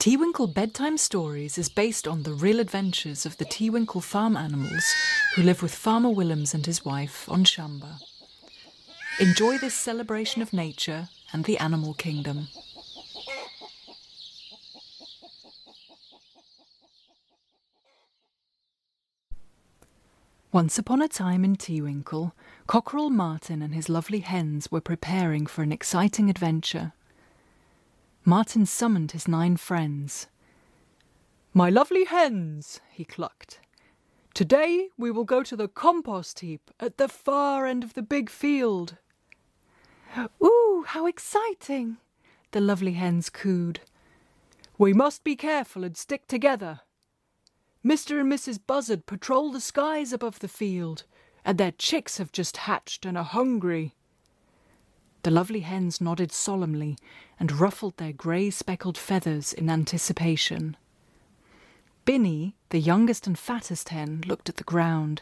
Tiewinkel Bedtime Stories is based on the real adventures of the Tiewinkel farm animals who live with Farmer Willems and his wife on Shamba. Enjoy this celebration of nature and the animal kingdom. Once upon a time in Tiewinkel, Cockerel Martin and his lovely hens were preparing for an exciting adventure. Martin summoned his 9 friends. "My lovely hens," he clucked. "Today we will go to the compost heap at the far end of the big field." "Ooh, how exciting!" the lovely hens cooed. "We must be careful and stick together. Mr and Mrs Buzzard patrol the skies above the field, and their chicks have just hatched and are hungry." The lovely hens nodded solemnly and ruffled their grey speckled feathers in anticipation. Binny, the youngest and fattest hen, looked at the ground.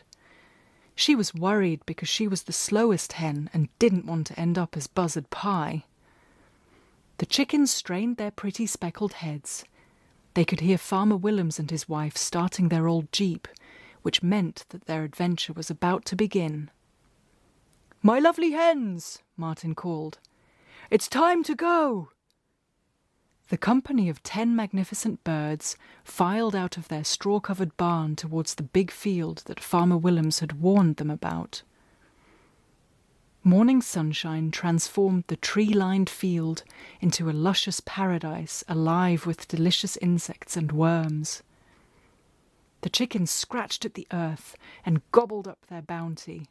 She was worried because she was the slowest hen and didn't want to end up as buzzard pie. The chickens strained their pretty speckled heads. They could hear Farmer Willems and his wife starting their old jeep, which meant that their adventure was about to begin. "My lovely hens," Martin called. "It's time to go." The company of 10 magnificent birds filed out of their straw-covered barn towards the big field that Farmer Willems had warned them about. Morning sunshine transformed the tree-lined field into a luscious paradise alive with delicious insects and worms. The chickens scratched at the earth and gobbled up their bounty.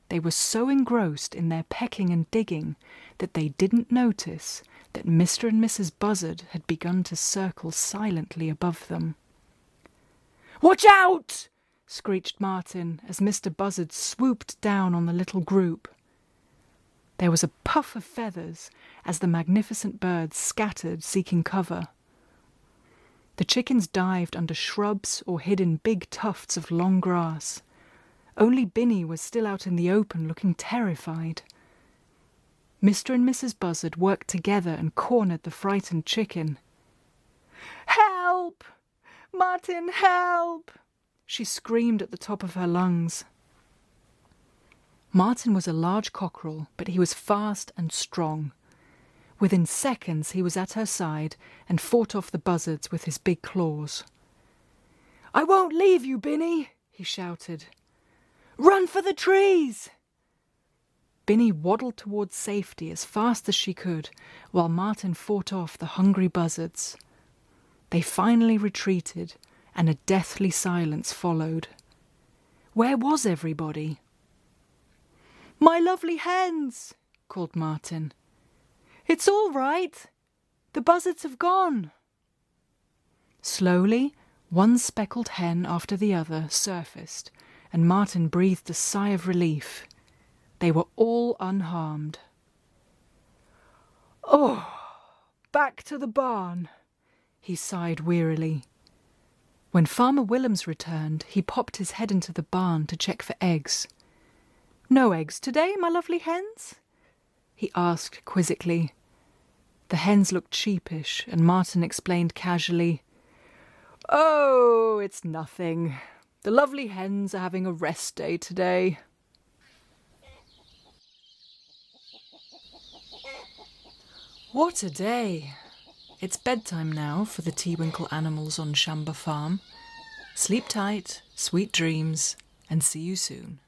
They were so engrossed in their pecking and digging that they didn't notice that Mr and Mrs Buzzard had begun to circle silently above them. "Watch out!" screeched Martin as Mr Buzzard swooped down on the little group. There was a puff of feathers as the magnificent birds scattered, seeking cover. The chickens dived under shrubs or hid in big tufts of long grass. Only Binny was still out in the open, looking terrified. Mr and Mrs Buzzard worked together and cornered the frightened chicken. "Help! Martin, help!" she screamed at the top of her lungs. Martin was a large cockerel, but he was fast and strong. Within seconds he was at her side and fought off the buzzards with his big claws. "I won't leave you, Binny!" he shouted. "Run for the trees!" Binny waddled towards safety as fast as she could, while Martin fought off the hungry buzzards. They finally retreated, and a deathly silence followed. Where was everybody? "My lovely hens!" called Martin. "It's all right. The buzzards have gone." Slowly, one speckled hen after the other surfaced, and Martin breathed a sigh of relief. They were all unharmed. "Oh, back to the barn," he sighed wearily. When Farmer Willems returned, he popped his head into the barn to check for eggs. "No eggs today, my lovely hens?" he asked quizzically. The hens looked sheepish, and Martin explained casually, "Oh, it's nothing. The lovely hens are having a rest day today." What a day! It's bedtime now for the Tiewinkel animals on Shamba Farm. Sleep tight, sweet dreams, and see you soon.